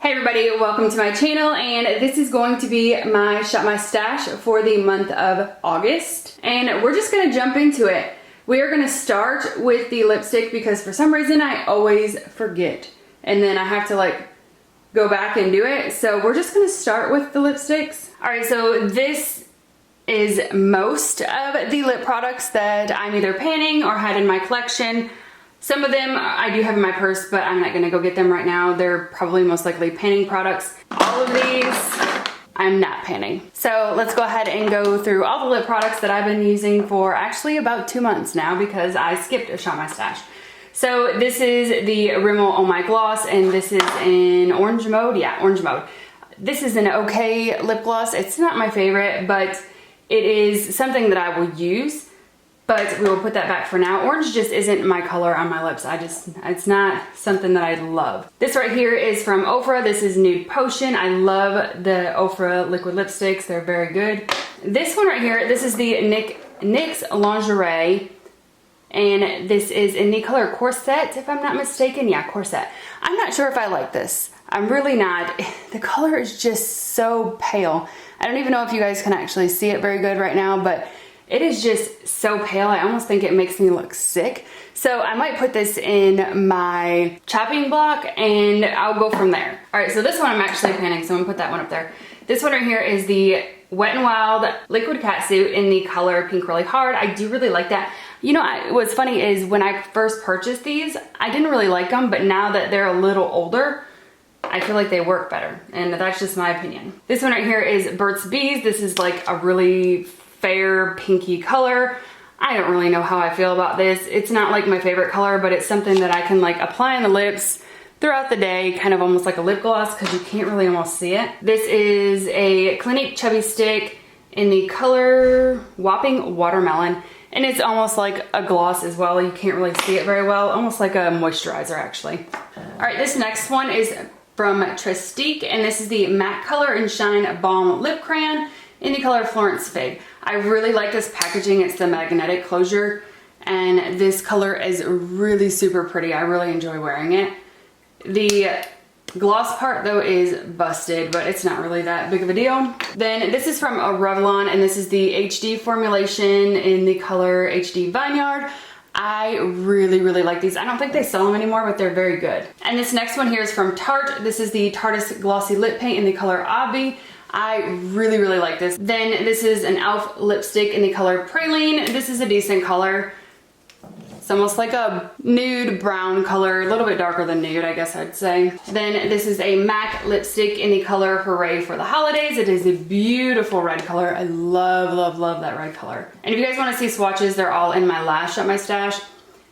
Hey everybody, welcome to my channel, and this is going to be my Shop My Stash for the month of August. And we're just gonna jump into it. We are gonna start with the lipstick because for some reason I always forget. And then I have to like go back and do it. So we're just gonna start with the lipsticks. All right, so this is most of the lip products that I'm either panning or had in my collection. Some of them I do have in my purse, but I'm not gonna go get them right now. They're probably most likely panning products. All of these, I'm not panning. So let's go ahead and go through all the lip products that I've been using for actually about 2 months now because I skipped a Shop My Stash. So this is the Rimmel Oh My Gloss, and this is in orange mode. Yeah, orange mode. This is an okay lip gloss. It's not my favorite, but it is something that I will use. But we will put that back for now. Orange just isn't my color on my lips. It's not something that I love. This right here is from Ofra. This is Nude Potion. I love the Ofra liquid lipsticks. They're very good. This one right here, this is the NYX Lingerie. And this is in the color Corset, if I'm not mistaken. Yeah, Corset. I'm not sure if I like this. I'm really not. The color is just so pale. I don't even know if you guys can actually see it very good right now, but it is just so pale. I almost think it makes me look sick. So I might put this in my chopping block and I'll go from there. All right, so this one I'm actually panning, so I'm gonna put that one up there. This one right here is the Wet n Wild Liquid Catsuit in the color Pink Really Hard. I do really like that. You know, what's funny is when I first purchased these, I didn't really like them, but now that they're a little older, I feel like they work better, and that's just my opinion. This one right here is Burt's Bees. This is like a really fair pinky color. I don't really know how I feel about this. It's not like my favorite color, but it's something that I can like apply on the lips throughout the day, kind of almost like a lip gloss because you can't really almost see it. This is a Clinique Chubby Stick in the color Whopping Watermelon, and it's almost like a gloss as well. You can't really see it very well, almost like a moisturizer actually. All right, this next one is from Trestique, and this is the Matte Color and Shine Balm Lip Crayon in the color Florence Fig. I really like this packaging. It's the magnetic closure, and this color is really super pretty. I really enjoy wearing it. The gloss part though is busted, but it's not really that big of a deal. Then this is from Revlon, and this is the HD formulation in the color HD Vineyard. I really like these. I don't think they sell them anymore, but they're very good. And this next one here is from Tarte. This is the Tarteist Glossy Lip Paint in the color Obby. I really like this. Then this is an e.l.f. lipstick in the color Praline. This is a decent color. It's almost like a nude brown color, a little bit darker than nude, I guess I'd say. Then this is a MAC lipstick in the color Hooray for the Holidays. It is a beautiful red color. I love that red color. And if you guys want to see swatches, they're all in my last Shop My Stash.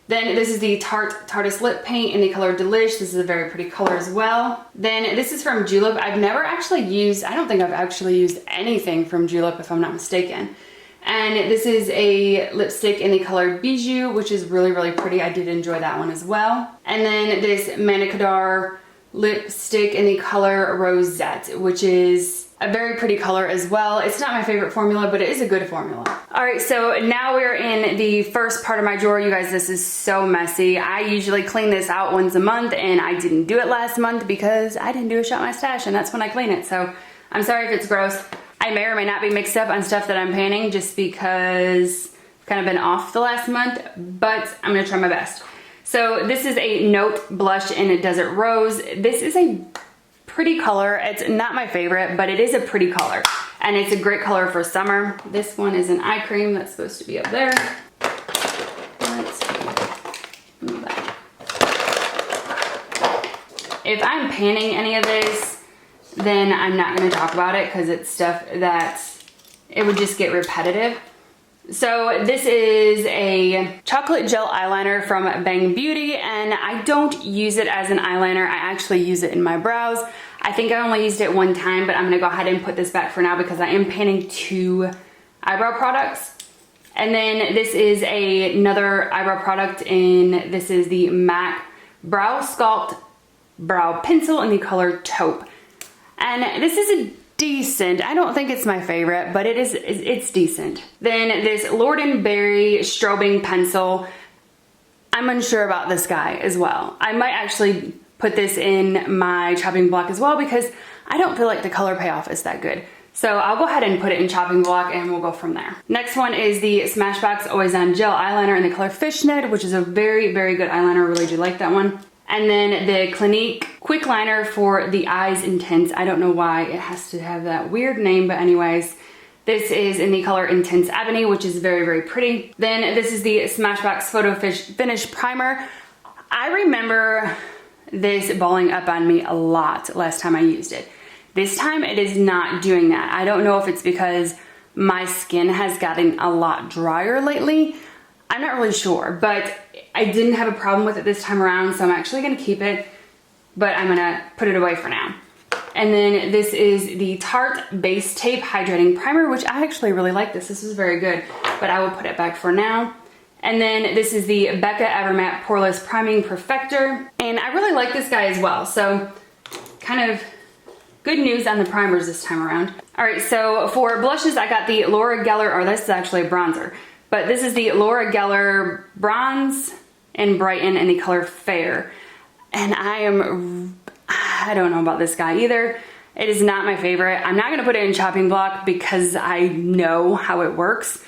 Then this is the Tarteist Lip Paint in the color Delish. This is a very pretty color as well. Then this is from Julep. I've never actually used, I don't think I've actually used anything from Julep if I'm not mistaken. And this is a lipstick in the color Bijou, which is really pretty. I did enjoy that one as well. And then this Manicadar lipstick in the color Rosette, which is a very pretty color as well. It's not my favorite formula, but it is a good formula. All right, so now we're in the first part of my drawer. You guys, this is so messy. I usually clean this out once a month, and I didn't do it last month because I didn't do a Shop My Stash, and that's when I clean it. So I'm sorry if it's gross. I may or may not be mixed up on stuff that I'm panning just because I've kind of been off the last month, but I'm gonna try my best. So this is a Note Blush in a Desert Rose. This is a pretty color. It's not my favorite, but it is a pretty color, and it's a great color for summer. This one is an eye cream that's supposed to be up there. Let's move that. If I'm panning any of this, then I'm not going to talk about it because it's stuff that it would just get repetitive. So this is a chocolate gel eyeliner from Bang Beauty, and I don't use it as an eyeliner. I actually use it in my brows. I think I only used it one time, but I'm gonna go ahead and put this back for now because I am panning 2 eyebrow products. And then this is another eyebrow product this is the MAC Brow Sculpt Brow Pencil in the color Taupe. And this is a decent, I don't think it's my favorite, but it's decent. Then this Lord & Berry Strobing Pencil. I'm unsure about this guy as well. I might actually put this in my chopping block as well because I don't feel like the color payoff is that good. So I'll go ahead and put it in chopping block and we'll go from there. Next one is the Smashbox Always On Gel Eyeliner in the color Fishnet, which is a very, very good eyeliner. I really do like that one. And then the Clinique Quick Liner for the Eyes Intense. I don't know why it has to have that weird name, but anyways, this is in the color Intense Ebony, which is very, very pretty. Then this is the Smashbox Photo Finish Primer. I remember this balling up on me a lot last time I used it. This time it is not doing that. I don't know if it's because my skin has gotten a lot drier lately. I'm not really sure, but I didn't have a problem with it this time around, so I'm actually gonna keep it, but I'm gonna put it away for now. And then this is the Tarte Base Tape Hydrating Primer, which I actually really like this. This is very good, but I will put it back for now. And then this is the Becca Evermatte Poreless Priming Perfector. And I really like this guy as well, so kind of good news on the primers this time around. All right, so for blushes, I got the Laura Geller, or this is actually a bronzer, but this is the Laura Geller Bronze and Brighten in the color Fair. And I don't know about this guy either. It is not my favorite. I'm not gonna put it in chopping block because I know how it works.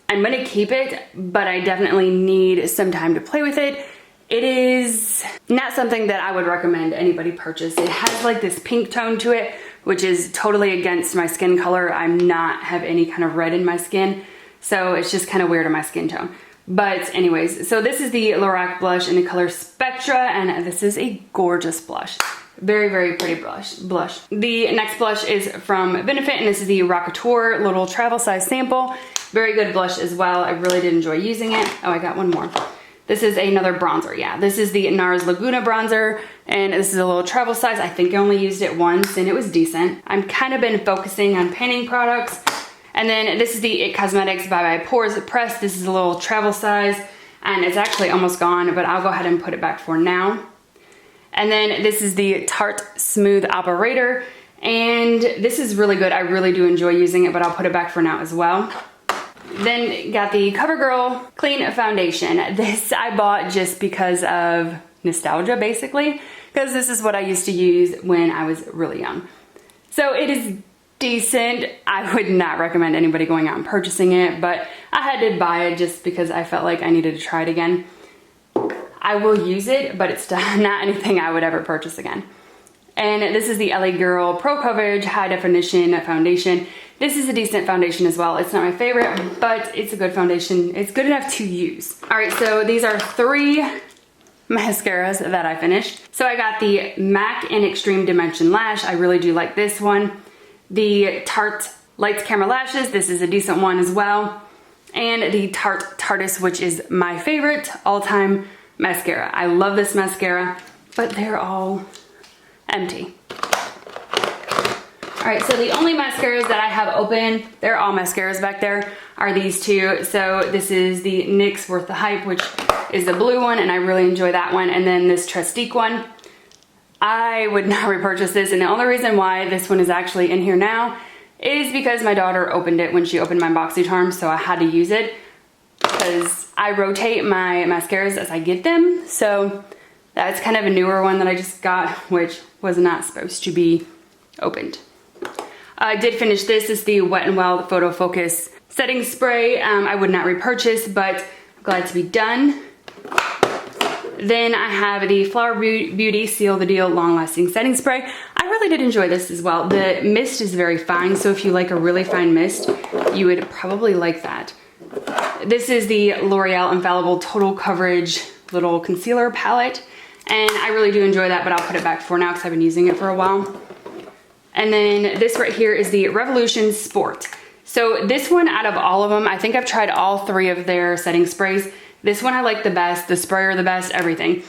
I'm gonna keep it, but I definitely need some time to play with it. It is not something that I would recommend anybody purchase. It has like this pink tone to it, which is totally against my skin color. I'm not have any kind of red in my skin, so it's just kind of weird on my skin tone. But anyways, so this is the Lorac blush in the color Spectra, and this is a gorgeous blush. Very, very pretty blush. The next blush is from Benefit, and this is the Rockateur little travel size sample. Very good blush as well. I really did enjoy using it. Oh, I got one more. This is another bronzer, yeah. This is the NARS Laguna bronzer, and this is a little travel size. I think I only used it once, and it was decent. I'm kind of been focusing on painting products. And then this is the It Cosmetics Bye Bye Pores Press. This is a little travel size, and it's actually almost gone, but I'll go ahead and put it back for now. And then this is the Tarte Smooth Operator, and this is really good. I really do enjoy using it, but I'll put it back for now as well. Then got the CoverGirl Clean Foundation. This I bought just because of nostalgia, basically, because this is what I used to use when I was really young. So it is decent. I would not recommend anybody going out and purchasing it, but I had to buy it just because I felt like I needed to try it again. I will use it, but it's not anything I would ever purchase again. And this is the LA Girl Pro Coverage High Definition Foundation. This is a decent foundation as well. It's not my favorite, but it's a good foundation. It's good enough to use. All right, so these are 3 mascaras that I finished. So I got the MAC in Extreme Dimension Lash. I really do like this one. The Tarte Lights Camera Lashes. This is a decent one as well. And the Tarte Tarteist, which is my favorite all-time mascara. I love this mascara, but they're all empty. All right, so the only mascaras that I have open, they're all mascaras back there, are these 2. So this is the NYX Worth the Hype, which is the blue one, and I really enjoy that one. And then this Trestique one. I would not repurchase this, and the only reason why this one is actually in here now is because my daughter opened it when she opened my BoxyCharm, so I had to use it because I rotate my mascaras as I get them. So that's kind of a newer one that I just got, which was not supposed to be opened. I did finish this. This is the Wet n Wild Photo Focus Setting Spray. I would not repurchase, but I'm glad to be done. Then I have the Flower Beauty Seal the Deal Long Lasting Setting Spray. I really did enjoy this as well. The mist is very fine, so if you like a really fine mist, you would probably like that. This is the L'Oreal Infallible Total Coverage little concealer palette, and I really do enjoy that, but I'll put it back for now because I've been using it for a while. And then this right here is the Revolution Sport. So this one, out of all of them, I think I've tried all 3 of their setting sprays. This one I like the best, the sprayer the best, everything.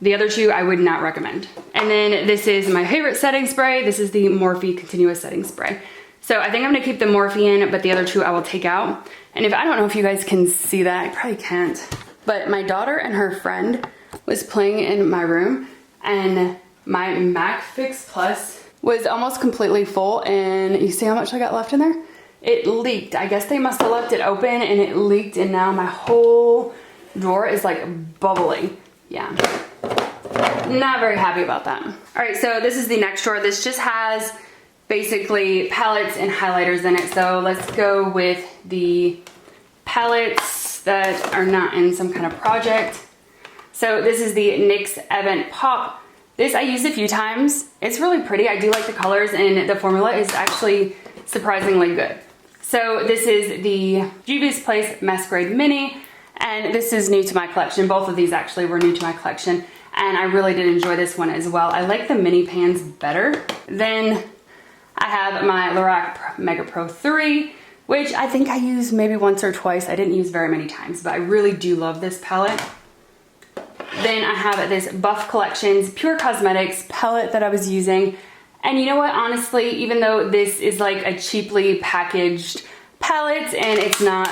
The other 2 I would not recommend. And then this is my favorite setting spray. This is the Morphe Continuous Setting Spray. So I think I'm gonna keep the Morphe in, but the other 2 I will take out. And I don't know if you guys can see that, I probably can't. But my daughter and her friend was playing in my room, and my MAC Fix Plus was almost completely full, and you see how much I got left in there? It leaked. I guess they must have left it open and it leaked, and now my whole drawer is like bubbling. Yeah. Not very happy about that. All right, so this is the next drawer. This just has basically palettes and highlighters in it. So let's go with the palettes that are not in some kind of project. So this is the NYX Event Pop. This I used a few times. It's really pretty. I do like the colors, and the formula is actually surprisingly good. So this is the Juvia's Place Masquerade Mini, and this is new to my collection. Both of these actually were new to my collection, and I really did enjoy this one as well. I like the mini pans better. Then I have my Lorac Mega Pro 3, which I think I used maybe once or twice. I didn't use very many times, but I really do love this palette. Then I have this Buff Collections Pure Cosmetics palette that I was using. And you know what, honestly, even though this is like a cheaply packaged palette and it's not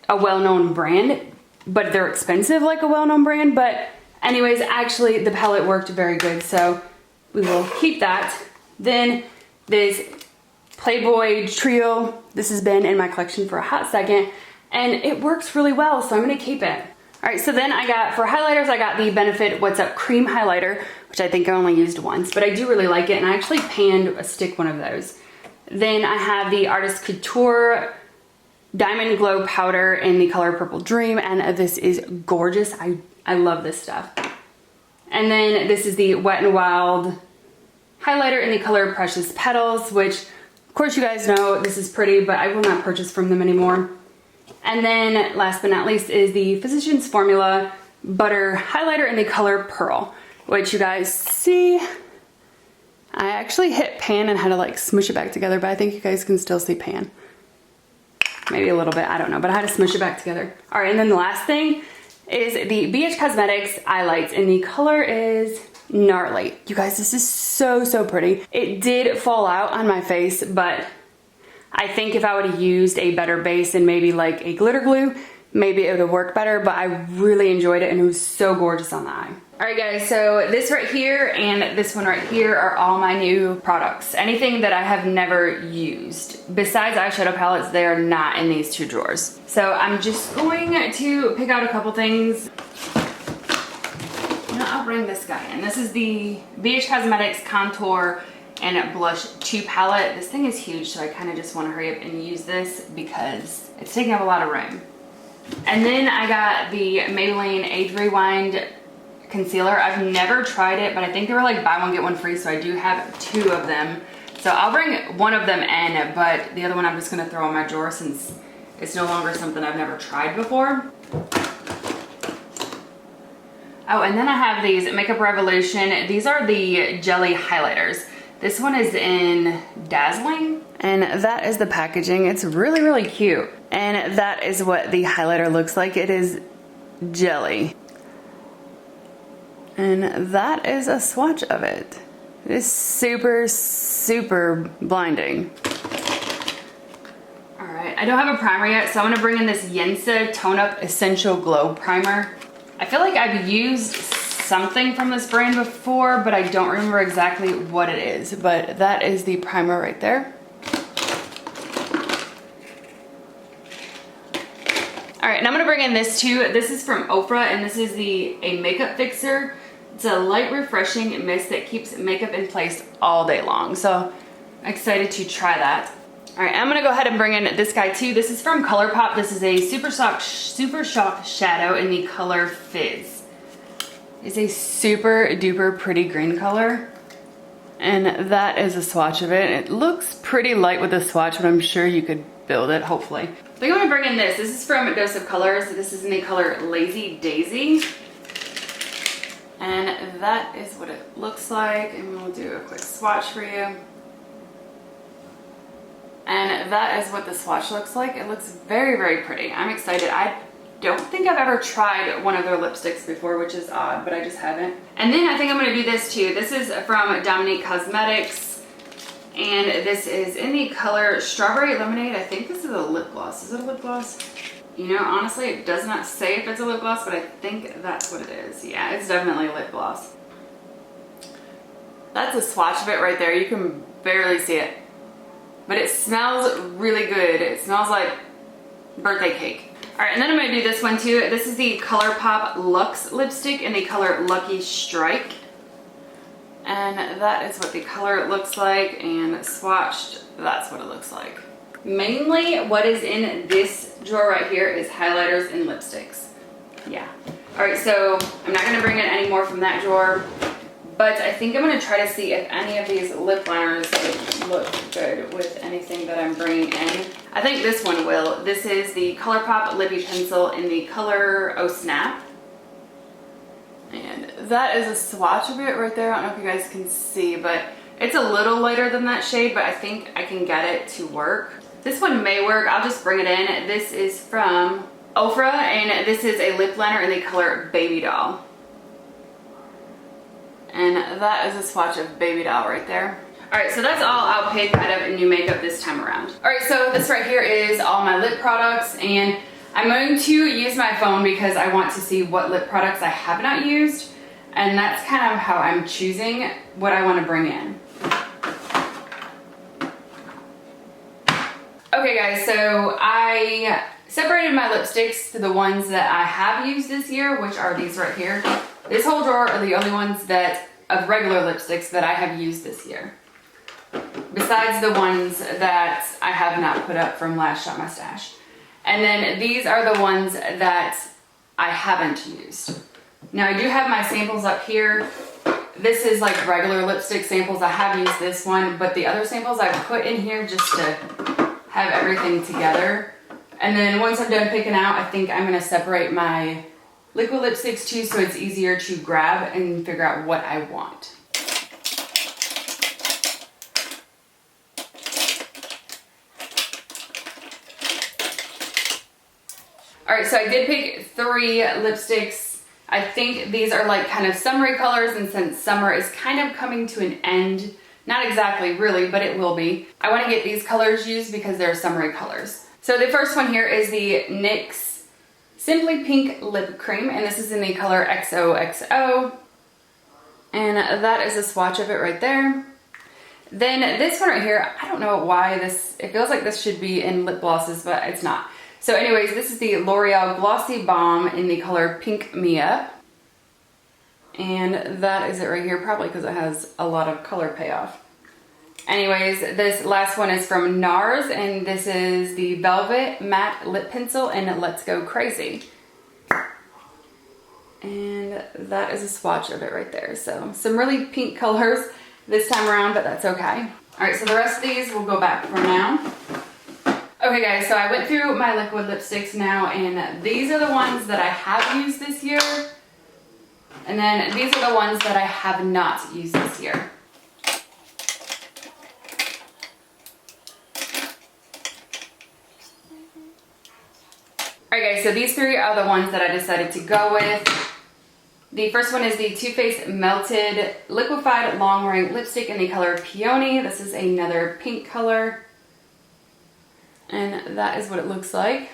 a well-known brand, but they're expensive like a well-known brand. But anyways, actually the palette worked very good, so we will keep that. Then this Playboy Trio, this has been in my collection for a hot second, and it works really well, so I'm gonna keep it. All right, so then I got, for highlighters, I got the Benefit What's Up Cream Highlighter, which I think I only used once, but I do really like it, and I actually panned a stick one of those. Then I have the Artist Couture Diamond Glow Powder in the color Purple Dream, and this is gorgeous. I love this stuff. And then this is the Wet n Wild highlighter in the color Precious Petals, which, of course, you guys know this is pretty, but I will not purchase from them anymore. And then last but not least is the Physicians Formula Butter Highlighter in the color Pearl, which you guys see. I actually hit pan and had to like smush it back together, but I think you guys can still see pan. Maybe a little bit, I don't know, but I had to smush it back together. All right, and then the last thing is the BH Cosmetics Eye Lights, and the color is Gnarly. You guys, this is so, so pretty. It did fall out on my face, but I think if I would have used a better base and maybe like a glitter glue, maybe it would have worked better, but I really enjoyed it and it was so gorgeous on the eye. All right guys, so this right here and this one right here are all my new products. Anything that I have never used. Besides eyeshadow palettes, they are not in these two drawers. So I'm just going to pick out a couple things. I'll bring this guy in. This is the BH Cosmetics Contour and Blush 2 palette. This thing is huge, so I kind of just want to hurry up and use this because it's taking up a lot of room. And then I got the Maybelline Age Rewind concealer. I've never tried it, but I think they were like buy one get one free, so I do have 2 of them. So I'll bring one of them in, but the other one I'm just gonna throw in my drawer since it's no longer something I've never tried before. Oh, and then I have these Makeup Revolution. These are the jelly highlighters. This one is in Dazzling, and that is the packaging. It's really, really cute. And that is what the highlighter looks like. It is jelly. And that is a swatch of it. It is super, super blinding. All right, I don't have a primer yet, so I'm gonna bring in this Yensa Tone Up Essential Glow Primer. I feel like I've used something from this brand before, but I don't remember exactly what it is, but that is the primer right there. All right, and I'm gonna bring in this too. This is from Ofra, and this is a makeup fixer. It's a light refreshing mist that keeps makeup in place all day long. So I'm excited to try that. All right, I'm gonna go ahead and bring in this guy too. This is from ColourPop. This is a Super Shock Shadow in the color Fizz. It's a super duper pretty green color. And that is a swatch of it. It looks pretty light with a swatch, but I'm sure you could build it, hopefully. I think I'm gonna bring in this. This is from Dose of Colors. This is in the color Lazy Daisy. And that is what it looks like. And we'll do a quick swatch for you. And that is what the swatch looks like. It looks very, very pretty. I'm excited. I don't think I've ever tried one of their lipsticks before, which is odd, but I just haven't. And then I think I'm gonna do this too. This is from Dominique Cosmetics. And this is in the color Strawberry Lemonade. I think this is a lip gloss. Is it a lip gloss? You know, honestly, it does not say if it's a lip gloss, but I think that's what it is. Yeah, it's definitely a lip gloss. That's a swatch of it right there. You can barely see it. But it smells really good. It smells like birthday cake. All right, and then I'm gonna do this one too. This is the ColourPop Luxe lipstick in the color Lucky Strike. And that is what the color looks like, and swatched, that's what it looks like. Mainly what is in this drawer right here is highlighters and lipsticks. Yeah. All right, so I'm not gonna bring in any more from that drawer, but I think I'm gonna try to see if any of these lip liners would look good with anything that I'm bringing in. I think this one will. This is the ColourPop Lippy Pencil in the color Oh Snap. And that is a swatch of it right there. I don't know if you guys can see, but it's a little lighter than that shade, but I think I can get it to work. This one may work. I'll just bring it in. This is from Ofra, and this is a lip liner in the color Baby Doll. And that is a swatch of Baby Doll right there. All right, so that's all I'll pick out of new makeup this time around. All right, so this right here is all my lip products, and I'm going to use my phone because I want to see what lip products I have not used, and that's kind of how I'm choosing what I want to bring in. Okay guys, so I separated my lipsticks to the ones that I have used this year, which are these right here. This whole drawer are the only ones that of regular lipsticks that I have used this year, besides the ones that I have not put up from last Shop My Stash. And then these are the ones that I haven't used. Now I do have my samples up here. This is like regular lipstick samples. I have used this one, but the other samples I put in here just to have everything together. And then once I'm done picking out, I think I'm gonna separate my liquid lipsticks too, so it's easier to grab and figure out what I want. All right, so I did pick 3 lipsticks. I think these are like kind of summery colors, and since summer is kind of coming to an end, not exactly really, but it will be, I want to get these colors used because they're summery colors. So the first one here is the NYX Simply Pink Lip Cream, and this is in the color XOXO. And that is a swatch of it right there. Then this one right here, I don't know why this, it feels like this should be in lip glosses, but it's not. So anyways, this is the L'Oreal Glossy Balm in the color Pink Me Up. And that is it right here, probably because it has a lot of color payoff. Anyways, this last one is from NARS, and this is the Velvet Matte Lip Pencil in Let's Go Crazy. And that is a swatch of it right there. So some really pink colors this time around, but that's okay. All right, so the rest of these will go back for now. Okay guys, so I went through my liquid lipsticks now, and these are the ones that I have used this year. And then these are the ones that I have not used this year. Alright guys, so these 3 are the ones that I decided to go with. The first one is the Too Faced Melted Liquefied Long Wearing Lipstick in the color Peony. This is another pink color. And that is what it looks like.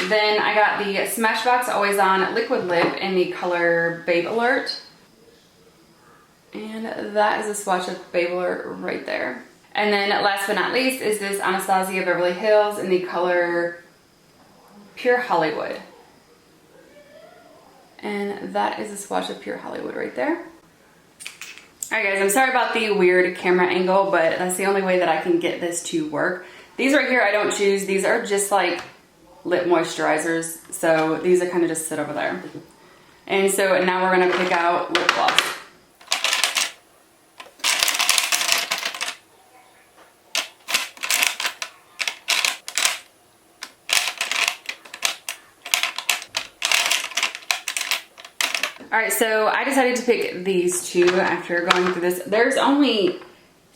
Then I got the Smashbox Always On Liquid Lip in the color Babe Alert. And that is a swatch of Babe Alert right there. And then last but not least is this Anastasia Beverly Hills in the color Pure Hollywood. And that is a swatch of Pure Hollywood right there. Alright guys, I'm sorry about the weird camera angle, but that's the only way that I can get this to work. These right here I don't choose. These are just like lip moisturizers. So these are kind of just sit over there. And so now we're going to pick out lip gloss. Alright, so I decided to pick these 2 after going through this. There's only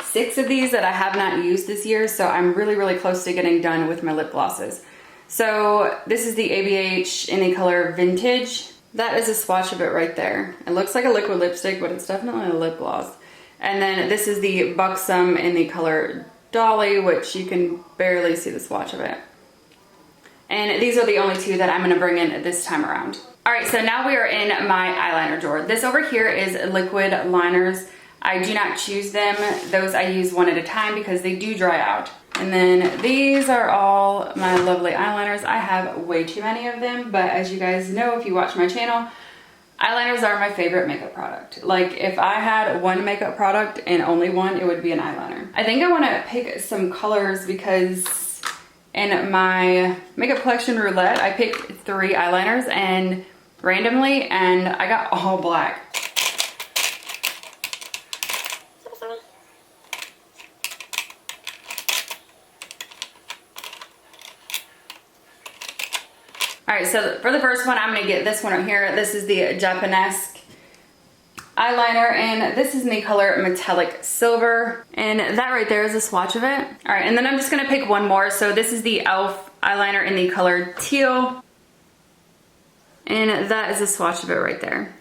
6 of these that I have not used this year, so I'm really close to getting done with my lip glosses. So this is the ABH in the color Vintage. That is a swatch of it right there. It looks like a liquid lipstick, but it's definitely a lip gloss. And then this is the Buxom in the color Dolly, which you can barely see the swatch of it. And these are the only 2 that I'm going to bring in this time around. Alright, so now we are in my eyeliner drawer. This over here is liquid liners. I do not choose them. Those I use one at a time because they do dry out. And then these are all my lovely eyeliners. I have way too many of them, but as you guys know, if you watch my channel, eyeliners are my favorite makeup product. Like if I had one makeup product and only one, it would be an eyeliner. I think I want to pick some colors because in my makeup collection roulette, I picked 3 eyeliners and randomly, and I got all black. All right, so for the first one, I'm gonna get this one right here. This is the Japanese eyeliner, and this is in the color Metallic Silver. And that right there is a swatch of it. All right, and then I'm just gonna pick one more. So this is the e.l.f. eyeliner in the color Teal. And that is a swatch of it right there.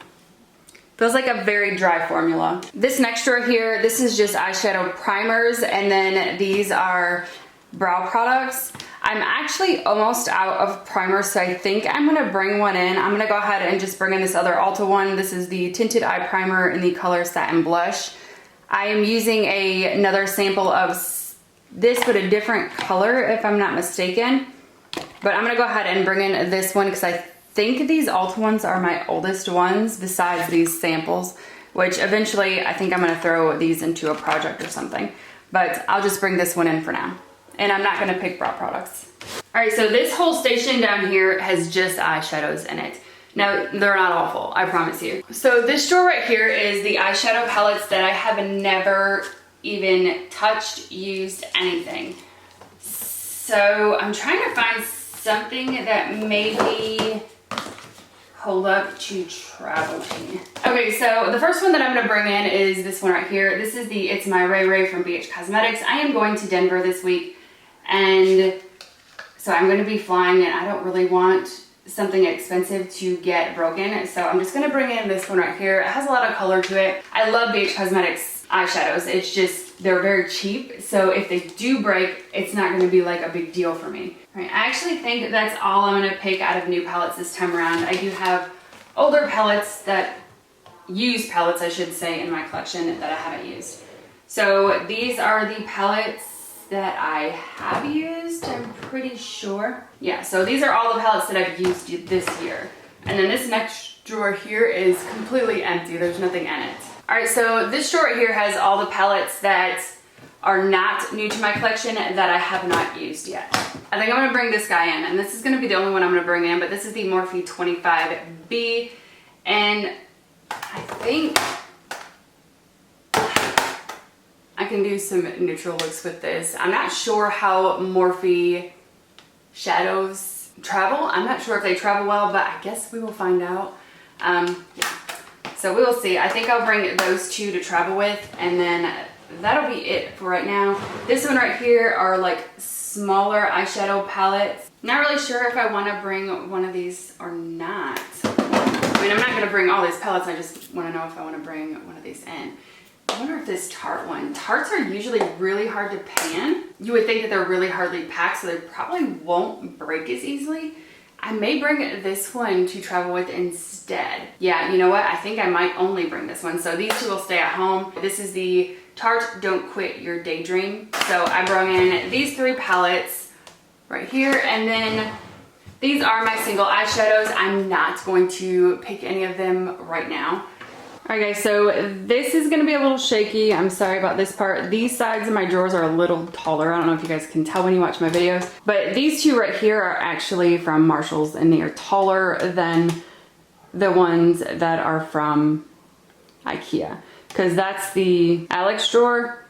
Feels like a very dry formula. This next drawer here, this is just eyeshadow primers, and then these are brow products. I'm actually almost out of primers, so I think I'm gonna bring one in. I'm gonna go ahead and just bring in this other Ulta one. This is the Tinted Eye Primer in the color Satin Blush. I am using another sample of this, but a different color, if I'm not mistaken. But I'm gonna go ahead and bring in this one because I think these Ulta ones are my oldest ones besides these samples, which eventually I think I'm gonna throw these into a project or something. But I'll just bring this one in for now. And I'm not gonna pick brow products. All right, so this whole station down here has just eyeshadows in it. Now, they're not awful, I promise you. So this drawer right here is the eyeshadow palettes that I have never even touched, used, anything. So I'm trying to find something that maybe hold up to travel to. Okay, so the first one that I'm gonna bring in is this one right here. This is the It's My Ray Ray from BH Cosmetics. I am going to Denver this week, and so I'm gonna be flying, and I don't really want something expensive to get broken. So I'm just gonna bring in this one right here. It has a lot of color to it. I love BH Cosmetics eyeshadows. It's just, they're very cheap. So if they do break, it's not gonna be like a big deal for me. All right, I actually think that's all I'm gonna pick out of new palettes this time around. I do have older palettes used palettes, I should say, in my collection that I haven't used. So these are the palettes that I have used, I'm pretty sure. Yeah, so these are all the palettes that I've used this year. And then this next drawer here is completely empty. There's nothing in it. All right, so this drawer right here has all the palettes that are not new to my collection that I have not used yet. I think I'm gonna bring this guy in, and this is gonna be the only one I'm gonna bring in, but this is the Morphe 25B, and I think I can do some neutral looks with this. I'm not sure how Morphe shadows travel. I'm not sure if they travel well, but I guess we will find out. Yeah, so we will see. I think I'll bring those two to travel with, and then that'll be it for right now. This one right here are like smaller eyeshadow palettes. Not really sure if I want to bring one of these or not. I mean, I'm not going to bring all these palettes. I just want to know if I want to bring one of these in. I wonder if this Tarte one. Tartes are usually really hard to pan. You would think that they're really hardly packed, so they probably won't break as easily. I may bring this one to travel with instead. Yeah, you know what? I think I might only bring this one. So these two will stay at home. This is the Tarte Don't Quit Your Daydream. So I brought in these 3 palettes right here, and then these are my single eyeshadows. I'm not going to pick any of them right now. All right guys, so this is gonna be a little shaky. I'm sorry about this part. These sides of my drawers are a little taller. I don't know if you guys can tell when you watch my videos, but these two right here are actually from Marshall's, and they are taller than the ones that are from IKEA, because that's the Alex drawer.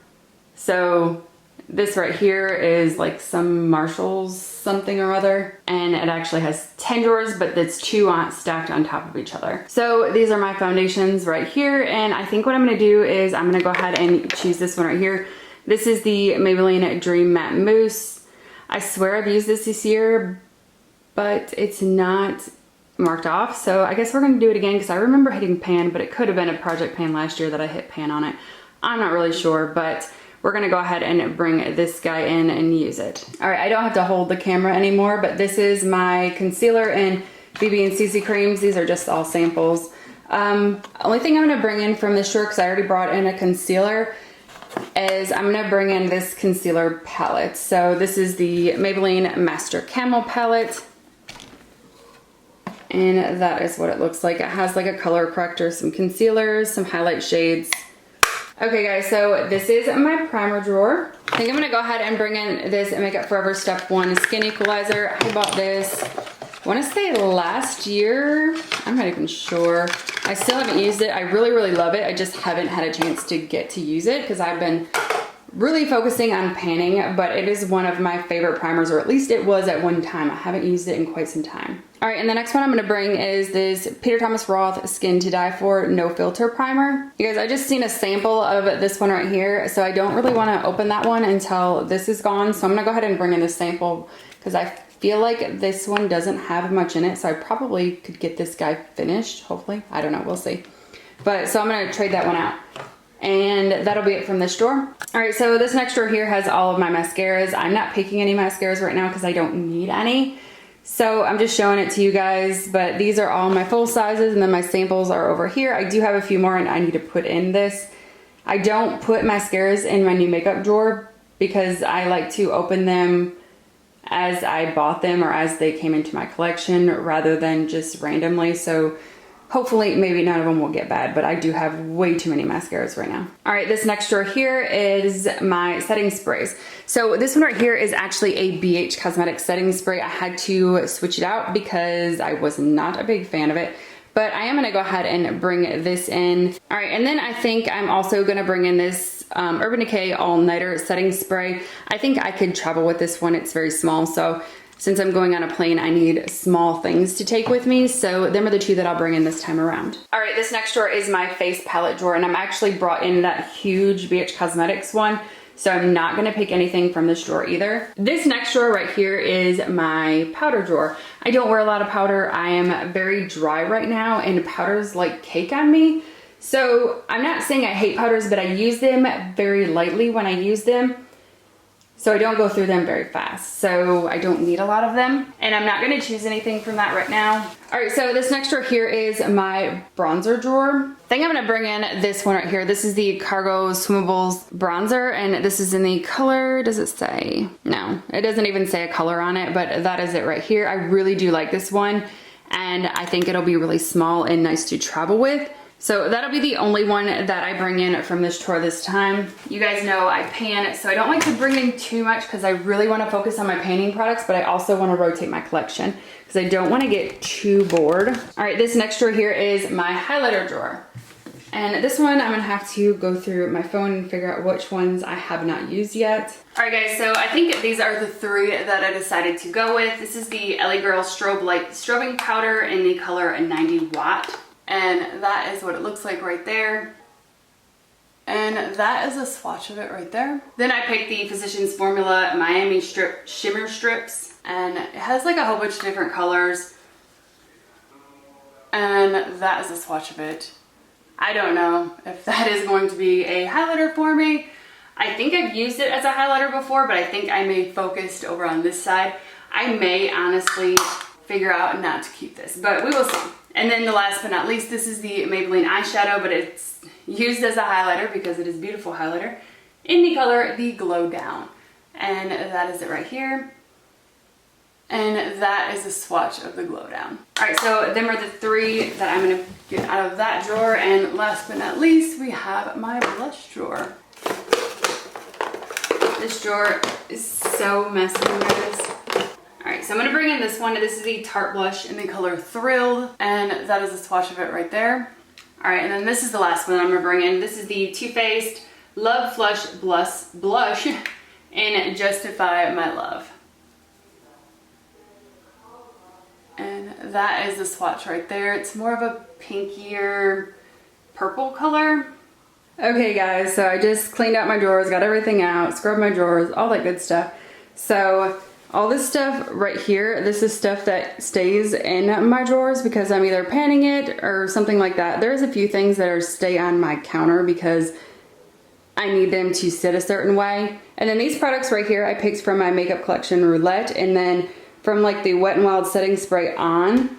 So this right here is like some Marshall's something or other, and it actually has 10 drawers, but it's 2 stacked on top of each other. So these are my foundations right here, and I think what I'm gonna do is I'm gonna go ahead and choose this one right here. This is the Maybelline Dream Matte Mousse. I swear I've used this year, but it's not marked off, so I guess we're gonna do it again because I remember hitting pan, but it could have been a project pan last year that I hit pan on it. I'm not really sure, but we're gonna go ahead and bring this guy in and use it. All right, I don't have to hold the camera anymore, but this is my concealer and BB and CC creams. These are just all samples. Only thing I'm gonna bring in from this drawer, because I already brought in a concealer, is I'm gonna bring in this concealer palette. So this is the Maybelline Master Camel palette. And that is what it looks like. It has like a color corrector, some concealers, some highlight shades. Okay guys, so this is my primer drawer. I think I'm gonna go ahead and bring in this Makeup Forever Step 1 Skin Equalizer. I bought this, I wanna say last year. I'm not even sure. I still haven't used it. I really, really love it. I just haven't had a chance to get to use it because I've been really focusing on panning, but it is one of my favorite primers, or at least it was at one time. I haven't used it in quite some time. All right, and the next one I'm gonna bring is this Peter Thomas Roth Skin to Die For No Filter Primer. You guys, I just seen a sample of this one right here, so I don't really wanna open that one until this is gone. So I'm gonna go ahead and bring in this sample because I feel like this one doesn't have much in it, so I probably could get this guy finished, hopefully. I don't know, we'll see. But so I'm gonna trade that one out. And that'll be it from this drawer. All right, so this next drawer here has all of my mascaras. I'm not picking any mascaras right now because I don't need any. So I'm just showing it to you guys, but these are all my full sizes and then my samples are over here. I do have a few more and I need to put in this. I don't put mascaras in my new makeup drawer because I like to open them as I bought them or as they came into my collection rather than just randomly. So hopefully maybe none of them will get bad, but I do have way too many mascaras right now. All right, this next drawer here is my setting sprays. So this one right here is actually a BH Cosmetics setting spray. I had to switch it out because I was not a big fan of it, but I am gonna go ahead and bring this in. All right, and then I think I'm also gonna bring in this Urban Decay All Nighter setting spray. I think I could travel with this one. It's very small, so since I'm going on a plane, I need small things to take with me. So them are the two that I'll bring in this time around. All right, this next drawer is my face palette drawer, and I'm actually brought in that huge BH Cosmetics one. So I'm not gonna pick anything from this drawer either. This next drawer right here is my powder drawer. I don't wear a lot of powder. I am very dry right now and powders like cake on me. So I'm not saying I hate powders, but I use them very lightly when I use them. So I don't go through them very fast. So I don't need a lot of them. And I'm not gonna choose anything from that right now. All right, so this next drawer here is my bronzer drawer. I think I'm gonna bring in this one right here. This is the Cargo Swimmables bronzer, and this is in the color, does it say? No, it doesn't even say a color on it, but that is it right here. I really do like this one, and I think it'll be really small and nice to travel with. So that'll be the only one that I bring in from this drawer this time. You guys know I pan, so I don't like to bring in too much because I really want to focus on my painting products, but I also want to rotate my collection because I don't want to get too bored. All right, this next drawer here is my highlighter drawer. And this one I'm gonna have to go through my phone and figure out which ones I have not used yet. All right guys, so I think these are the three that I decided to go with. This is the LA Girl Strobe Light Strobing Powder in the color 90 Watt. And that is what it looks like right there. And that is a swatch of it right there. Then I picked the Physicians Formula Miami Strip Shimmer Strips. And it has like a whole bunch of different colors. And that is a swatch of it. I don't know if that is going to be a highlighter for me. I think I've used it as a highlighter before, but I think I may focus over on this side. I may honestly figure out not to keep this, but we will see. And then the last but not least, this is the Maybelline eyeshadow, but it's used as a highlighter because it is a beautiful highlighter in the color The Glow Down. And that is it right here. And that is a swatch of the Glow Down. All right, so them are the three that I'm gonna get out of that drawer. And last but not least, we have my blush drawer. This drawer is so messy, guys. All right, so I'm gonna bring in this one. This is the Tarte blush in the color Thrilled, and that is a swatch of it right there. All right, and then this is the last one I'm gonna bring in. This is the Too Faced Love Flush Blush in Justify My Love. And that is the swatch right there. It's more of a pinkier purple color. Okay guys, so I just cleaned out my drawers, got everything out, scrubbed my drawers, all that good stuff. So all this stuff right here, this is stuff that stays in my drawers because I'm either panning it or something like that. There's a few things that are stay on my counter because I need them to sit a certain way. And then these products right here I picked from my makeup collection Roulette, and then from like the Wet n Wild setting spray on,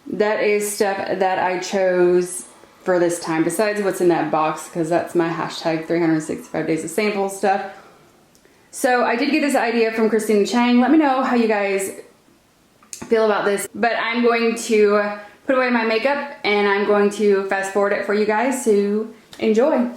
that is stuff that I chose for this time besides what's in that box, because that's my hashtag 365 days of sample stuff. So I did get this idea from Christina Chang. Let me know how you guys feel about this. But I'm going to put away my makeup and I'm going to fast forward it for you guys to enjoy.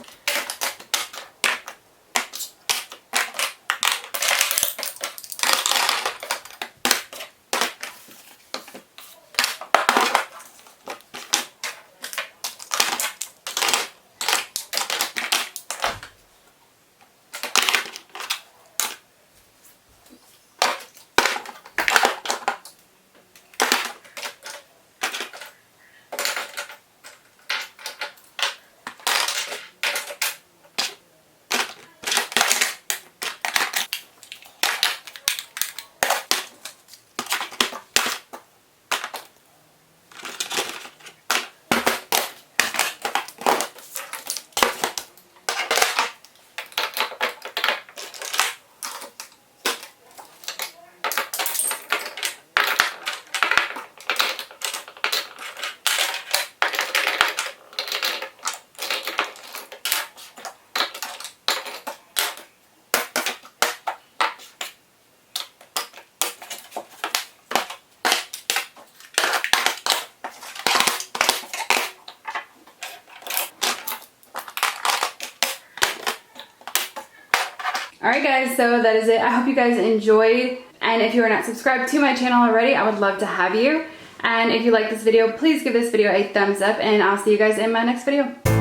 Alright guys, so that is it. I hope you guys enjoyed, and if you are not subscribed to my channel already, I would love to have you. And if you like this video, please give this video a thumbs up, and I'll see you guys in my next video.